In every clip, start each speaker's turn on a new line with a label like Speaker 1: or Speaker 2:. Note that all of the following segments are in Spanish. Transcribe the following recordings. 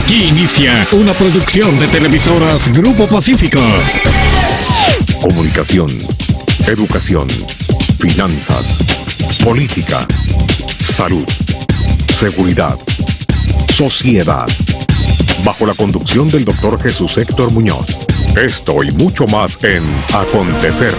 Speaker 1: Aquí inicia una producción de Televisoras Grupo Pacífico.
Speaker 2: Comunicación, educación, finanzas, política, salud, seguridad, sociedad. Bajo la conducción del Dr. Jesús Héctor Muñoz. Esto y mucho más en Acontecer.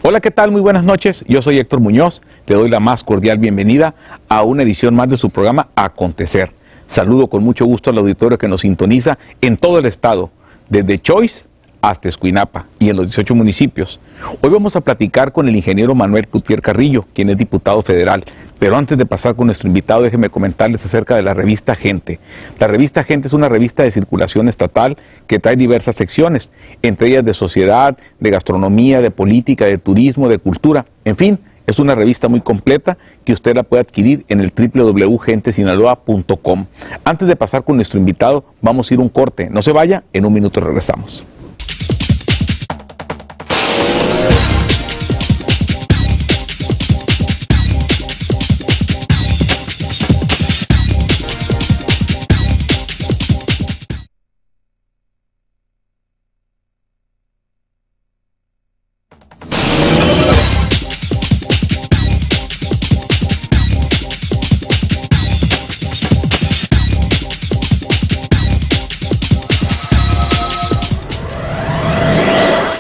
Speaker 3: Hola, ¿qué tal? Muy buenas noches. Yo soy Héctor Muñoz. Le doy la más cordial bienvenida a una edición más de su programa Acontecer. Saludo con mucho gusto al auditorio que nos sintoniza en todo el estado, desde Choice hasta Escuinapa y en los 18 municipios. Hoy vamos a platicar con el ingeniero Manuel Cloutier Carrillo, quien es diputado federal. Pero antes de pasar con nuestro invitado, déjenme comentarles acerca de la revista Gente. La revista Gente es una revista de circulación estatal que trae diversas secciones, entre ellas de sociedad, de gastronomía, de política, de turismo, de cultura, en fin. Es una revista muy completa que usted la puede adquirir en el www.gentesinaloa.com. Antes de pasar con nuestro invitado, vamos a ir a un corte. No se vaya, en un minuto regresamos.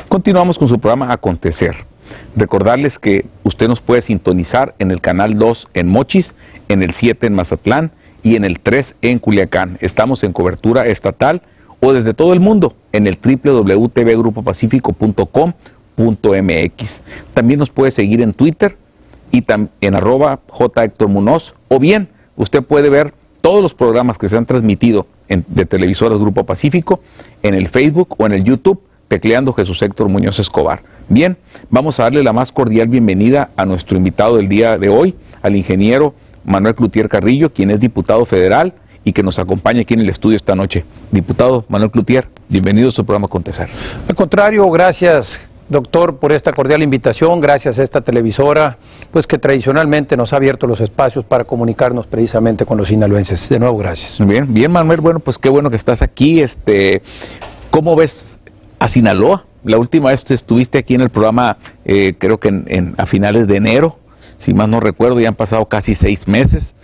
Speaker 3: Continuamos con su programa Acontecer. Recordarles que usted nos puede sintonizar en el canal 2 en Mochis, en el 7 en Mazatlán y en el 3 en Culiacán. Estamos en cobertura estatal o desde todo el mundo en el www.tvgrupopacifico.com.mx. También nos puede seguir en Twitter y en @jhectormunoz, o bien usted puede ver todos los programas que se han transmitido de Televisoras Grupo Pacífico en el Facebook o en el YouTube, tecleando Jesús Héctor Muñoz Escobar. Bien, vamos a darle la más cordial bienvenida a nuestro invitado del día de hoy, al ingeniero Manuel Cloutier Carrillo, quien es diputado federal y que nos acompaña aquí en el estudio esta noche. Diputado Manuel Cloutier, bienvenido a su programa Acontecer.
Speaker 4: Al contrario, gracias, doctor, por esta cordial invitación, gracias a esta televisora, pues que tradicionalmente nos ha abierto los espacios para comunicarnos precisamente con los sinaloenses. De nuevo, gracias.
Speaker 3: Bien, bien, Manuel, bueno, pues qué bueno que estás aquí. ¿Cómo ves a Sinaloa? La última vez estuviste aquí en el programa, creo que a finales de enero, si más no recuerdo, ya han pasado casi 6 meses.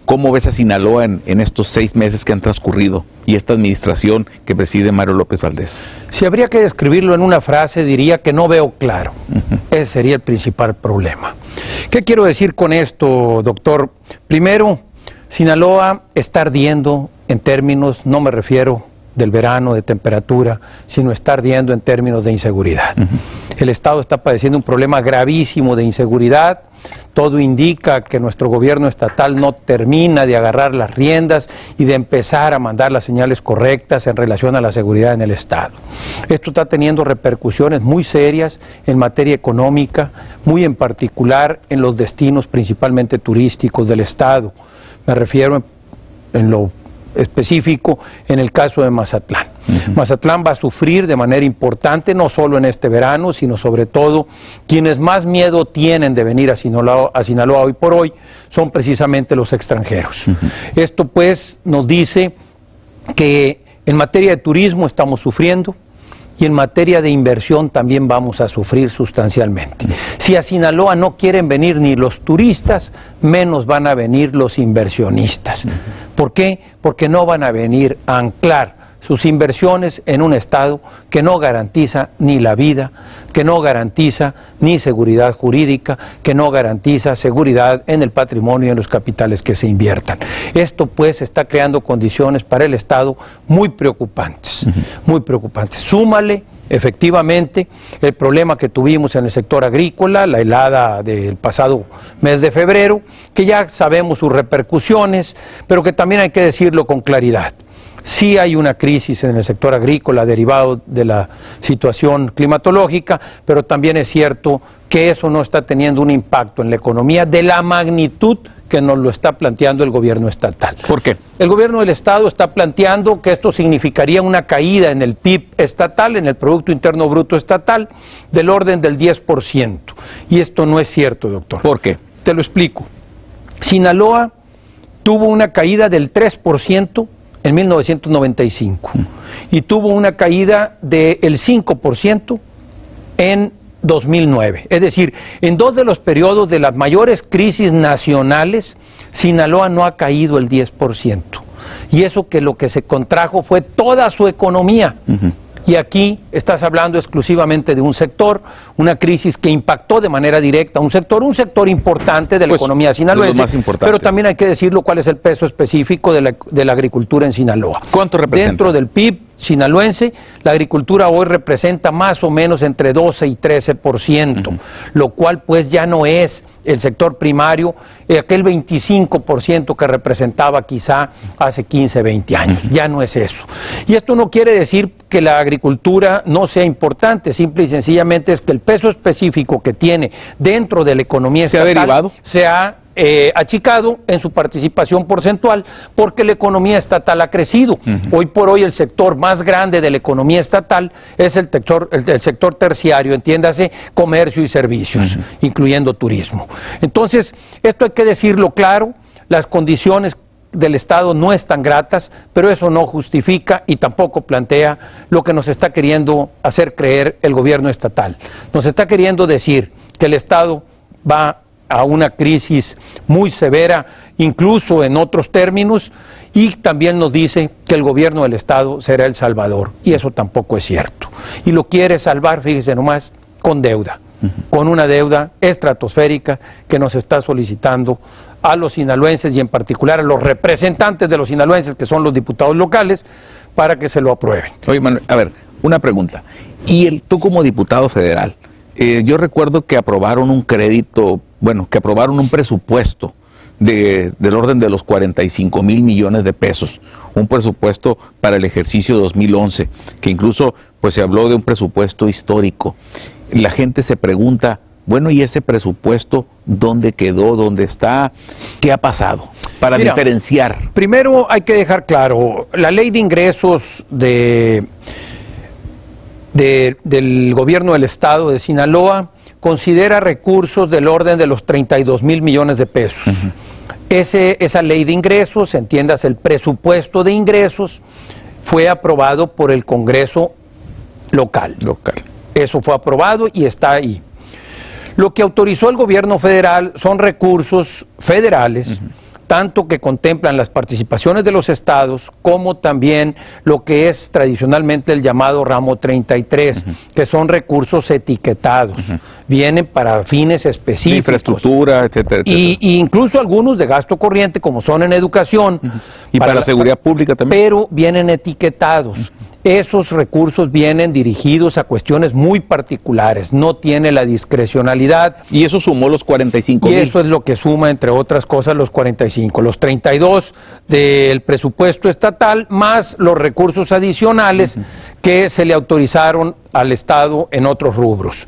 Speaker 3: ¿Cómo ves a Sinaloa en estos 6 meses que han transcurrido y esta administración que preside Mario López Valdés?
Speaker 4: Si habría que describirlo en una frase, diría que no veo claro. Ese sería el principal problema. ¿Qué quiero decir con esto, doctor? Primero, Sinaloa está ardiendo en términos, no me refiero del verano, de temperatura, sino está ardiendo en términos de inseguridad. El Estado está padeciendo un problema gravísimo de inseguridad. Todo indica que nuestro gobierno estatal no termina de agarrar las riendas y de empezar a mandar las señales correctas en relación a la seguridad en el Estado. Esto está teniendo repercusiones muy serias en materia económica, muy en particular en los destinos principalmente turísticos del Estado. Me refiero en lo específico en el caso de Mazatlán. Mazatlán va a sufrir de manera importante, no solo en este verano, sino sobre todo quienes más miedo tienen de venir a Sinaloa hoy por hoy son precisamente los extranjeros. Esto pues nos dice que en materia de turismo estamos sufriendo y en materia de inversión también vamos a sufrir sustancialmente. Si a Sinaloa no quieren venir ni los turistas, menos van a venir los inversionistas. ¿Por qué? Porque no van a venir a anclar sus inversiones en un Estado que no garantiza ni la vida, que no garantiza ni seguridad jurídica, que no garantiza seguridad en el patrimonio y en los capitales que se inviertan. Esto pues está creando condiciones para el Estado muy preocupantes, muy preocupantes. Súmale efectivamente el problema que tuvimos en el sector agrícola, la helada del pasado mes de febrero, que ya sabemos sus repercusiones, pero que también hay que decirlo con claridad. Sí hay una crisis en el sector agrícola derivado de la situación climatológica, pero también es cierto que eso no está teniendo un impacto en la economía de la magnitud que nos lo está planteando el gobierno estatal.
Speaker 3: ¿Por qué?
Speaker 4: El gobierno del Estado está planteando que esto significaría una caída en el PIB estatal, en el Producto Interno Bruto estatal, del orden del 10%. Y esto no es cierto, doctor.
Speaker 3: ¿Por qué?
Speaker 4: Te lo explico. Sinaloa tuvo una caída del 3% en 1995 y tuvo una caída del 5% en 2009. Es decir, en dos de los periodos de las mayores crisis nacionales, Sinaloa no ha caído el 10%. Y eso que lo que se contrajo fue toda su economía. Y aquí estás hablando exclusivamente de un sector, una crisis que impactó de manera directa a un sector importante de la economía sinaloense, pero también hay que decirlo cuál es el peso específico de la agricultura en Sinaloa.
Speaker 3: ¿Cuánto representa?
Speaker 4: Dentro del PIB sinaloense, la agricultura hoy representa más o menos entre 12 y 13%, lo cual pues ya no es el sector primario, aquel 25% que representaba quizá hace 15, 20 años, ya no es eso. Y esto no quiere decir que la agricultura no sea importante, simple y sencillamente es que el peso específico que tiene dentro de la economía estatal se ha achicado en su participación porcentual porque la economía estatal ha crecido. Hoy por hoy el sector más grande de la economía estatal es el sector terciario, entiéndase, comercio y servicios, incluyendo turismo. Entonces, esto hay que decirlo claro, las condiciones del Estado no están gratas, pero eso no justifica y tampoco plantea lo que nos está queriendo hacer creer el gobierno estatal. Nos está queriendo decir que el Estado va a una crisis muy severa, incluso en otros términos, y también nos dice que el gobierno del Estado será el salvador, y eso tampoco es cierto. Y lo quiere salvar, fíjese nomás, con deuda, con una deuda estratosférica que nos está solicitando a los sinaloenses y en particular a los representantes de los sinaloenses, que son los diputados locales, para que se lo aprueben.
Speaker 3: Oye, Manuel, a ver, una pregunta. Y tú como diputado federal, yo recuerdo que aprobaron un crédito, que aprobaron un presupuesto del orden de los 45 mil millones de pesos, un presupuesto para el ejercicio 2011, que incluso pues se habló de un presupuesto histórico. La gente se pregunta, bueno, ¿y ese presupuesto dónde quedó, dónde está, qué ha pasado? Para diferenciar.
Speaker 4: Primero hay que dejar claro, la ley de ingresos del gobierno del Estado de Sinaloa considera recursos del orden de los 32 mil millones de pesos. Esa ley de ingresos, entiendas, el presupuesto de ingresos, fue aprobado por el Congreso local. Eso fue aprobado y está ahí. Lo que autorizó el gobierno federal son recursos federales, tanto que contemplan las participaciones de los estados, como también lo que es tradicionalmente el llamado ramo 33, que son recursos etiquetados, vienen para fines específicos. De
Speaker 3: infraestructura, etcétera, etcétera.
Speaker 4: Y incluso algunos de gasto corriente, como son en educación.
Speaker 3: Y para la seguridad pública también.
Speaker 4: Pero vienen etiquetados. Esos recursos vienen dirigidos a cuestiones muy particulares, no tiene la discrecionalidad.
Speaker 3: Y eso sumó los 45 mil.
Speaker 4: Y eso es lo que suma, entre otras cosas, los 45. Los 32 del presupuesto estatal, más los recursos adicionales que se le autorizaron al Estado en otros rubros.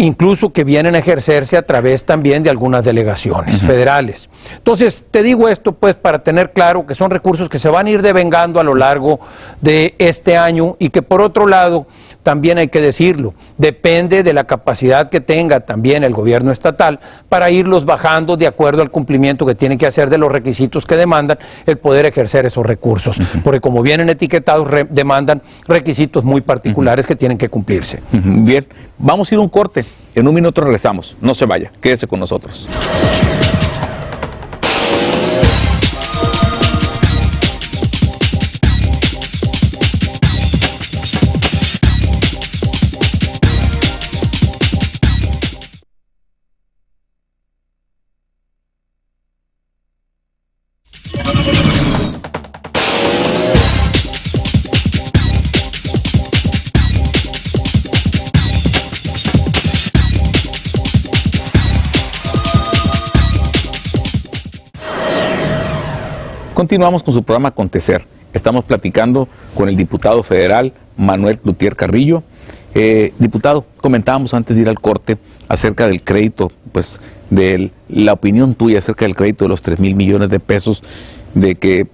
Speaker 4: Incluso que vienen a ejercerse a través también de algunas delegaciones federales. Entonces, te digo esto pues para tener claro que son recursos que se van a ir devengando a lo largo de este año y que por otro lado, también hay que decirlo, depende de la capacidad que tenga también el gobierno estatal para irlos bajando de acuerdo al cumplimiento que tiene que hacer de los requisitos que demandan el poder ejercer esos recursos. Porque como vienen etiquetados, demandan requisitos muy particulares que tienen que cumplirse.
Speaker 3: Bien, vamos a ir a un corte. En un minuto regresamos. No se vaya, quédese con nosotros. Continuamos con su programa Acontecer. Estamos platicando con el diputado federal Manuel Cloutier Carrillo. Diputado, comentábamos antes de ir al corte acerca del crédito, pues de la opinión tuya acerca del crédito de los 3 mil millones de pesos que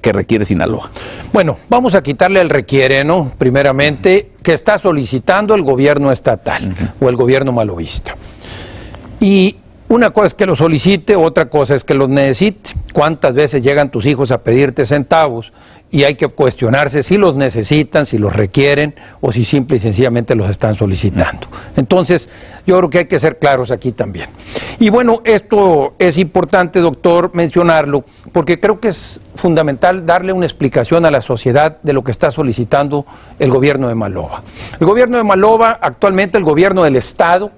Speaker 3: requiere Sinaloa.
Speaker 4: Bueno, vamos a quitarle el requiere, ¿no? Primeramente, que está solicitando el gobierno estatal o el gobierno malovista. Y Una cosa es que lo solicite, otra cosa es que los necesite. ¿Cuántas veces llegan tus hijos a pedirte centavos y hay que cuestionarse si los necesitan, si los requieren o si simple y sencillamente los están solicitando? Entonces, yo creo que hay que ser claros aquí también. Y bueno, esto es importante, doctor, mencionarlo, porque creo que es fundamental darle una explicación a la sociedad de lo que está solicitando el gobierno de Maloba. El gobierno de Maloba, actualmente el gobierno del Estado,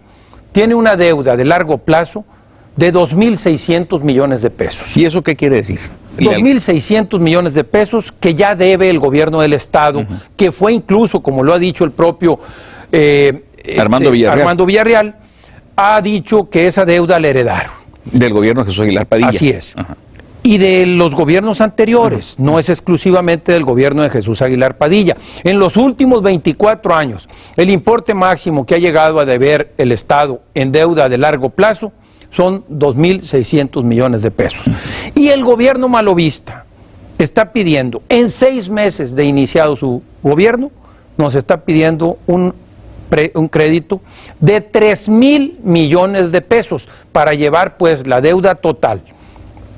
Speaker 4: tiene una deuda de largo plazo de 2.600 millones de pesos.
Speaker 3: ¿Y eso qué quiere decir?
Speaker 4: 2.600 millones de pesos que ya debe el gobierno del Estado, que fue incluso, como lo ha dicho el propio
Speaker 3: Armando
Speaker 4: Villarreal, ha dicho que esa deuda la heredaron.
Speaker 3: Del gobierno de Jesús Aguilar Padilla.
Speaker 4: Así es.
Speaker 3: Ajá.
Speaker 4: Y de los gobiernos anteriores, no es exclusivamente del gobierno de Jesús Aguilar Padilla. En los últimos 24 años, el importe máximo que ha llegado a deber el Estado en deuda de largo plazo son 2.600 millones de pesos. Y el gobierno malovista está pidiendo, en 6 meses de iniciado su gobierno, nos está pidiendo un crédito de 3.000 millones de pesos para llevar pues la deuda total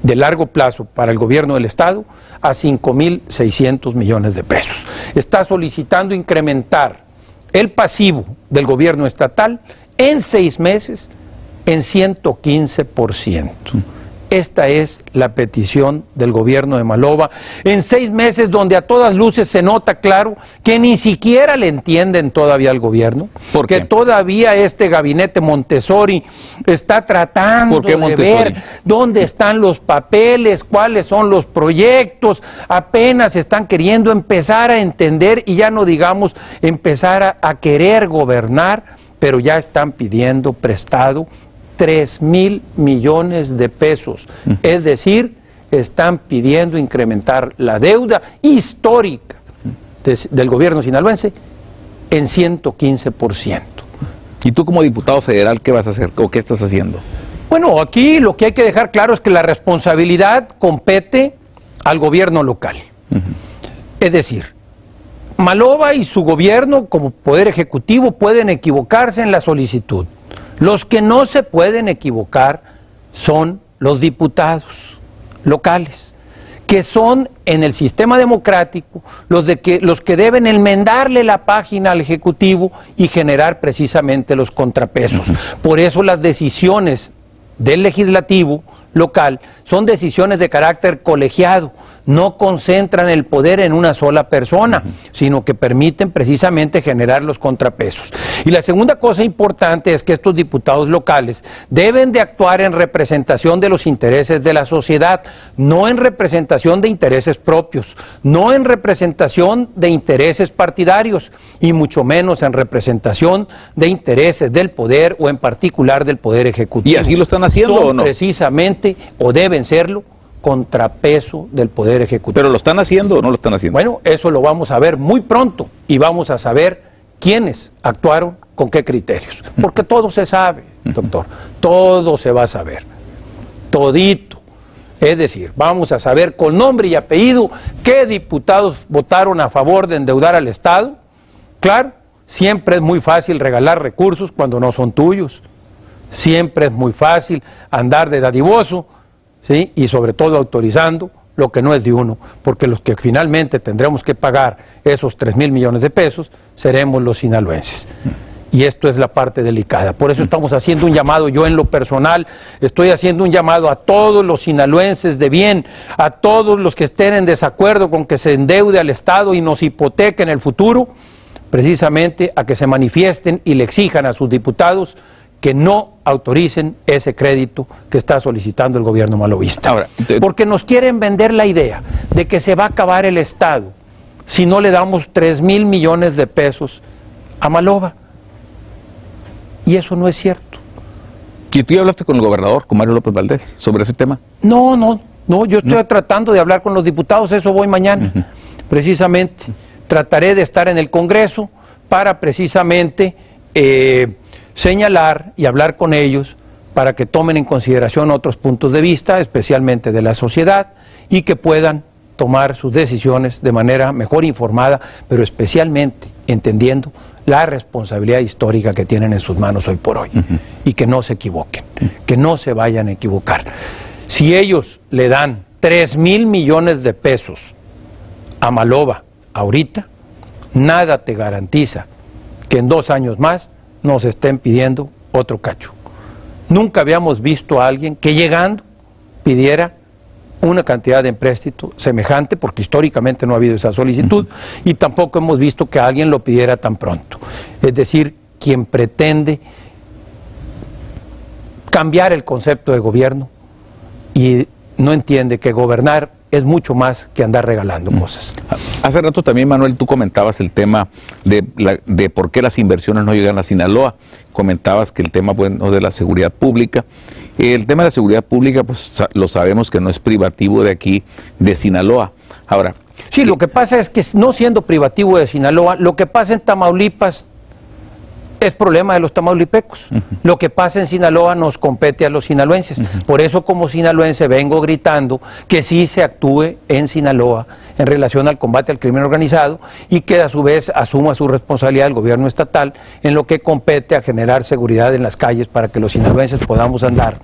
Speaker 4: de largo plazo para el gobierno del Estado a 5.600 millones de pesos. Está solicitando incrementar el pasivo del gobierno estatal en 6 meses en 115%. Esta es la petición del gobierno de Maloba en 6 meses, donde a todas luces se nota claro que ni siquiera le entienden todavía al gobierno, porque todavía este gabinete Montessori está tratando de ver dónde están los papeles, cuáles son los proyectos, apenas están queriendo empezar a entender y ya no digamos empezar a querer gobernar, pero ya están pidiendo prestado 3.000 millones de pesos, es decir, están pidiendo incrementar la deuda histórica del gobierno sinaloense en 115%.
Speaker 3: ¿Y tú como diputado federal qué vas a hacer o qué estás haciendo?
Speaker 4: Bueno, aquí lo que hay que dejar claro es que la responsabilidad compete al gobierno local. Es decir, Maloba y su gobierno como poder ejecutivo pueden equivocarse en la solicitud. Los que no se pueden equivocar son los diputados locales, que son en el sistema democrático los que deben enmendarle la página al Ejecutivo y generar precisamente los contrapesos. Por eso las decisiones del legislativo local son decisiones de carácter colegiado, no concentran el poder en una sola persona, sino que permiten precisamente generar los contrapesos. Y la segunda cosa importante es que estos diputados locales deben de actuar en representación de los intereses de la sociedad, no en representación de intereses propios, no en representación de intereses partidarios, y mucho menos en representación de intereses del poder o en particular del poder ejecutivo.
Speaker 3: ¿Y así lo están haciendo o no?
Speaker 4: Precisamente, o deben serlo, contrapeso del poder ejecutivo.
Speaker 3: ¿Pero lo están haciendo o no lo están haciendo?
Speaker 4: Bueno, eso lo vamos a ver muy pronto y vamos a saber quiénes actuaron con qué criterios. Porque todo se sabe, doctor, todo se va a saber, todito. Es decir, vamos a saber con nombre y apellido qué diputados votaron a favor de endeudar al Estado. Claro, siempre es muy fácil regalar recursos cuando no son tuyos. Siempre es muy fácil andar de dadivoso, ¿sí? Y sobre todo autorizando lo que no es de uno, porque los que finalmente tendremos que pagar esos 3.000 millones de pesos seremos los sinaloenses. Y esto es la parte delicada. Por eso estamos haciendo un llamado, yo en lo personal estoy haciendo un llamado a todos los sinaloenses de bien, a todos los que estén en desacuerdo con que se endeude al Estado y nos hipoteque en el futuro, precisamente a que se manifiesten y le exijan a sus diputados que no autoricen ese crédito que está solicitando el gobierno malovista. Ahora, porque nos quieren vender la idea de que se va a acabar el Estado si no le damos 3.000 millones de pesos a Maloba. Y eso no es cierto.
Speaker 3: ¿Y tú ya hablaste con el gobernador, con Mario López Valdés, sobre ese tema?
Speaker 4: No, yo estoy tratando de hablar con los diputados, eso voy mañana. Precisamente, trataré de estar en el Congreso para precisamente señalar y hablar con ellos para que tomen en consideración otros puntos de vista, especialmente de la sociedad, y que puedan tomar sus decisiones de manera mejor informada, pero especialmente entendiendo la responsabilidad histórica que tienen en sus manos hoy por hoy. Y que no se equivoquen, que no se vayan a equivocar. Si ellos le dan 3,000 millones de pesos a Maloba ahorita, nada te garantiza que en 2 años más nos estén pidiendo otro cacho. Nunca habíamos visto a alguien que llegando pidiera una cantidad de empréstito semejante, porque históricamente no ha habido esa solicitud, y tampoco hemos visto que alguien lo pidiera tan pronto. Es decir, quien pretende cambiar el concepto de gobierno y no entiende que gobernar es mucho más que andar regalando cosas.
Speaker 3: Hace rato también, Manuel, tú comentabas el tema de por qué las inversiones no llegan a Sinaloa. Comentabas que el tema, bueno, de la seguridad pública. El tema de la seguridad pública, pues lo sabemos que no es privativo de aquí, de Sinaloa. Ahora...
Speaker 4: Sí, lo que pasa es que no siendo privativo de Sinaloa, lo que pasa en Tamaulipas es problema de los tamaulipecos. Lo que pasa en Sinaloa nos compete a los sinaloenses. Por eso, como sinaloense, vengo gritando que sí se actúe en Sinaloa en relación al combate al crimen organizado y que a su vez asuma su responsabilidad el gobierno estatal en lo que compete a generar seguridad en las calles para que los sinaloenses podamos andar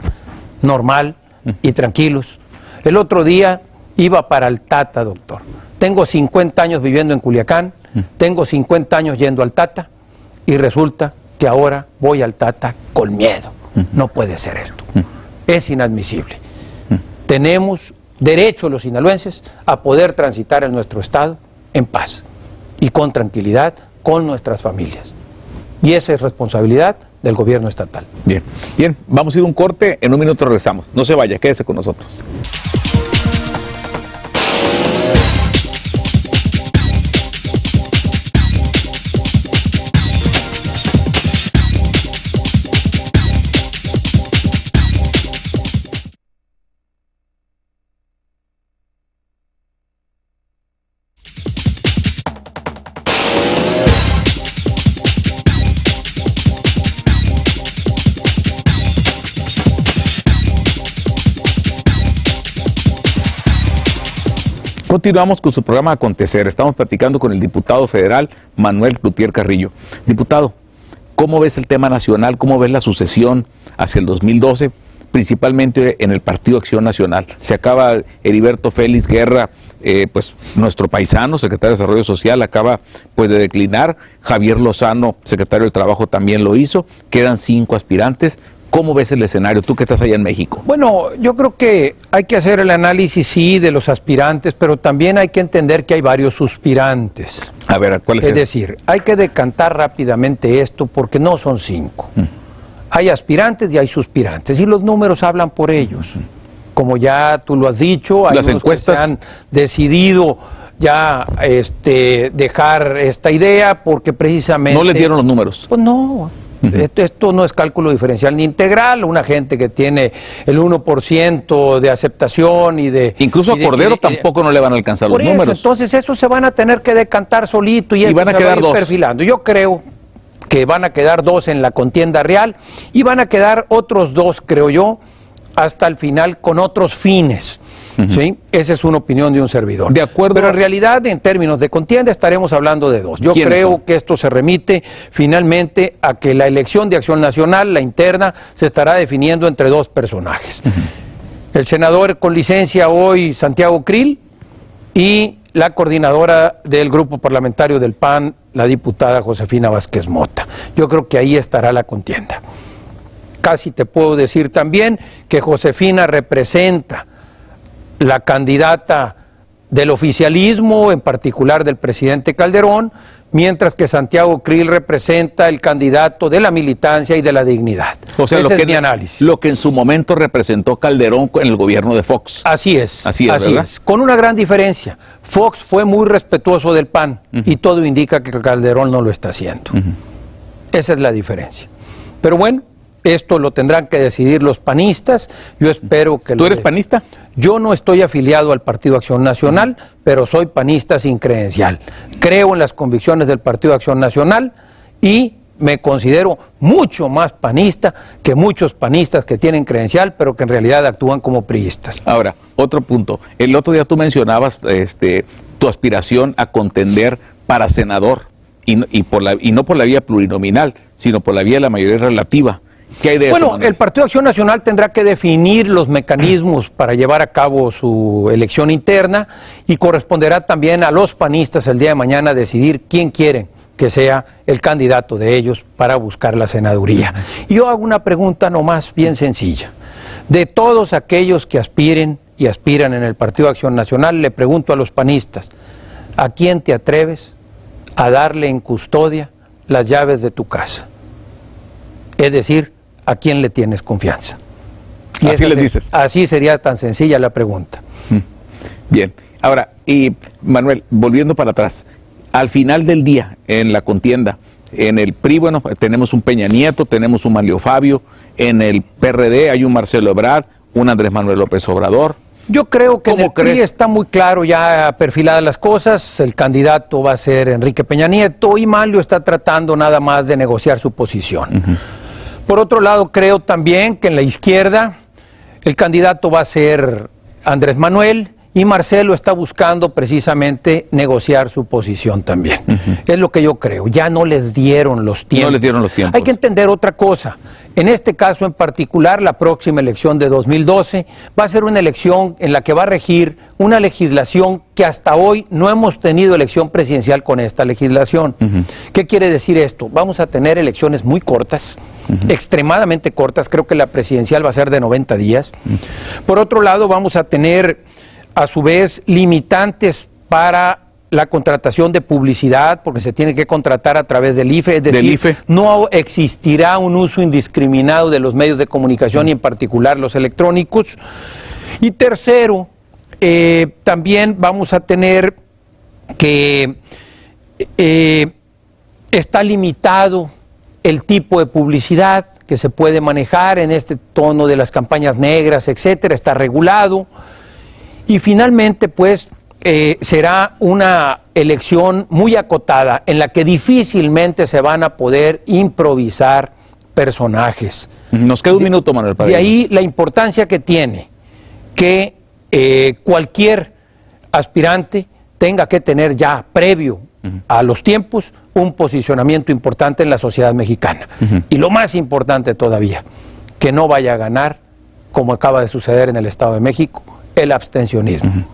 Speaker 4: normal y tranquilos. El otro día iba para el Tata, doctor. Tengo 50 años viviendo en Culiacán, tengo 50 años yendo al Tata, y resulta que ahora voy al Tata con miedo. No puede ser esto. Es inadmisible. Tenemos derecho los sinaloenses a poder transitar en nuestro estado en paz y con tranquilidad con nuestras familias. Y esa es responsabilidad del gobierno estatal.
Speaker 3: Bien, bien, vamos a ir a un corte, en un minuto regresamos. No se vaya, quédese con nosotros. Continuamos con su programa Acontecer. Estamos platicando con el diputado federal Manuel Cloutier Carrillo. Diputado, ¿cómo ves el tema nacional? ¿Cómo ves la sucesión hacia el 2012? Principalmente en el Partido Acción Nacional. Se acaba Heriberto Félix Guerra, pues nuestro paisano, secretario de Desarrollo Social, acaba pues de declinar. Javier Lozano, secretario del Trabajo, también lo hizo. Quedan 5 aspirantes. ¿Cómo ves el escenario, tú que estás allá en México?
Speaker 4: Bueno, yo creo que hay que hacer el análisis, sí, de los aspirantes, pero también hay que entender que hay varios suspirantes.
Speaker 3: A ver, ¿cuál es
Speaker 4: Es decir, hay que decantar rápidamente esto porque no son 5. Hay aspirantes y hay suspirantes, y los números hablan por ellos. Como ya tú lo has dicho, hay
Speaker 3: las
Speaker 4: unos
Speaker 3: encuestas
Speaker 4: que se han decidido ya dejar esta idea porque precisamente...
Speaker 3: ¿No les dieron los números?
Speaker 4: Pues no. Esto no es cálculo diferencial ni integral. Una gente que tiene el 1% de aceptación y de...
Speaker 3: Incluso a Cordero tampoco no le van a alcanzar los números.
Speaker 4: Entonces eso se van a tener que decantar solito y
Speaker 3: van a quedar 2
Speaker 4: perfilando. Yo creo que van a quedar 2 en la contienda real y van a quedar otros 2, creo yo, hasta el final con otros fines. ¿Sí? Esa es una opinión de un servidor.
Speaker 3: De acuerdo.
Speaker 4: Pero en realidad, en términos de contienda, estaremos hablando de 2. Yo creo que esto se remite finalmente a que la elección de Acción Nacional, la interna, se estará definiendo entre 2 personajes. El senador con licencia hoy, Santiago Krill, y la coordinadora del grupo parlamentario del PAN, la diputada Josefina Vázquez Mota. Yo creo que ahí estará la contienda. Casi te puedo decir también que Josefina representa la candidata del oficialismo, en particular del presidente Calderón, mientras que Santiago Krill representa el candidato de la militancia y de la dignidad.
Speaker 3: O sea,
Speaker 4: ese es mi análisis.
Speaker 3: Lo que en su momento representó Calderón en el gobierno de Fox.
Speaker 4: Así es.
Speaker 3: Así es.
Speaker 4: Con una gran diferencia. Fox fue muy respetuoso del PAN y todo indica que Calderón no lo está haciendo. Esa es la diferencia. Pero bueno, esto lo tendrán que decidir los panistas. Yo espero que...
Speaker 3: ¿Tú eres panista?
Speaker 4: Yo no estoy afiliado al Partido Acción Nacional, pero soy panista sin credencial. Creo en las convicciones del Partido Acción Nacional y me considero mucho más panista que muchos panistas que tienen credencial, pero que en realidad actúan como priistas.
Speaker 3: Ahora, otro punto. El otro día tú mencionabas tu aspiración a contender para senador y no por la vía plurinominal, sino por la vía de la mayoría relativa. ¿Qué hay de eso,
Speaker 4: Bueno,
Speaker 3: Manuel?
Speaker 4: el Partido Acción Nacional tendrá que definir los mecanismos para llevar a cabo su elección interna y corresponderá también a los panistas el día de mañana decidir quién quieren que sea el candidato de ellos para buscar la senaduría. Y yo hago una pregunta nomás bien sencilla. De todos aquellos que aspiren y aspiran en el Partido Acción Nacional, le pregunto a los panistas, ¿a quién te atreves a darle en custodia las llaves de tu casa? Es decir, ¿a quién le tienes confianza? Y
Speaker 3: así les dices.
Speaker 4: Así sería tan sencilla la pregunta.
Speaker 3: Bien. Ahora, y Manuel, volviendo para atrás, al final del día, en la contienda, en el PRI, bueno, tenemos un Peña Nieto, tenemos un Manlio Fabio, en el PRD hay un Marcelo Ebrard, un Andrés Manuel López Obrador.
Speaker 4: Yo creo que en el
Speaker 3: ¿Cómo
Speaker 4: PRI está muy claro ya perfiladas las cosas, el candidato va a ser Enrique Peña Nieto y Manlio está tratando nada más de negociar su posición. Por otro lado, creo también que en la izquierda el candidato va a ser Andrés Manuel y Marcelo está buscando precisamente negociar su posición también. Es lo que yo creo. Ya no les dieron los tiempos.
Speaker 3: No les dieron los tiempos.
Speaker 4: Hay que entender otra cosa. En este caso en particular, la próxima elección de 2012 va a ser una elección en la que va a regir una legislación que hasta hoy no hemos tenido elección presidencial con esta legislación. ¿Qué quiere decir esto? Vamos a tener elecciones muy cortas, extremadamente cortas. Creo que la presidencial va a ser de 90 días. Por otro lado, vamos a tener a su vez limitantes para la contratación de publicidad, porque se tiene que contratar a través del IFE, es decir, no existirá un uso indiscriminado de los medios de comunicación y en particular los electrónicos. Y tercero, también vamos a tener que está limitado el tipo de publicidad que se puede manejar en este tono de las campañas negras, etcétera, está regulado. Y finalmente, pues, será una elección muy acotada en la que difícilmente se van a poder improvisar personajes.
Speaker 3: Nos queda un minuto, Manuel.
Speaker 4: De ahí la importancia que tiene que cualquier aspirante tenga que tener ya previo a los tiempos un posicionamiento importante en la sociedad mexicana. Y lo más importante todavía, que no vaya a ganar, como acaba de suceder en el Estado de México, el abstencionismo,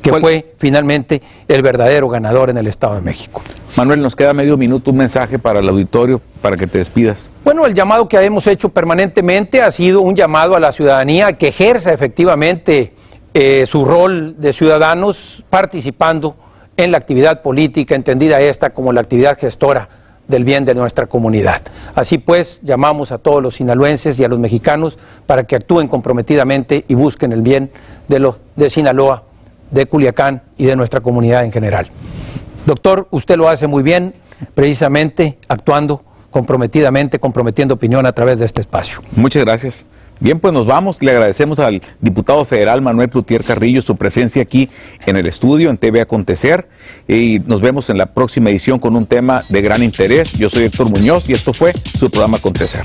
Speaker 4: que fue finalmente el verdadero ganador en el Estado de México.
Speaker 3: Manuel, nos queda medio minuto, un mensaje para el auditorio, para que te despidas.
Speaker 4: Bueno, el llamado que hemos hecho permanentemente ha sido un llamado a la ciudadanía que ejerza efectivamente su rol de ciudadanos participando en la actividad política, entendida esta como la actividad gestora del bien de nuestra comunidad. Así pues, llamamos a todos los sinaloenses y a los mexicanos para que actúen comprometidamente y busquen el bien de Sinaloa, de Culiacán y de nuestra comunidad en general. Doctor, usted lo hace muy bien, precisamente actuando comprometidamente, comprometiendo opinión a través de este espacio.
Speaker 3: Muchas gracias. Bien, pues nos vamos. Le agradecemos al diputado federal Manuel Plutier Carrillo su presencia aquí en el estudio, en TV Acontecer. Y nos vemos en la próxima edición con un tema de gran interés. Yo soy Héctor Muñoz y esto fue su programa Acontecer.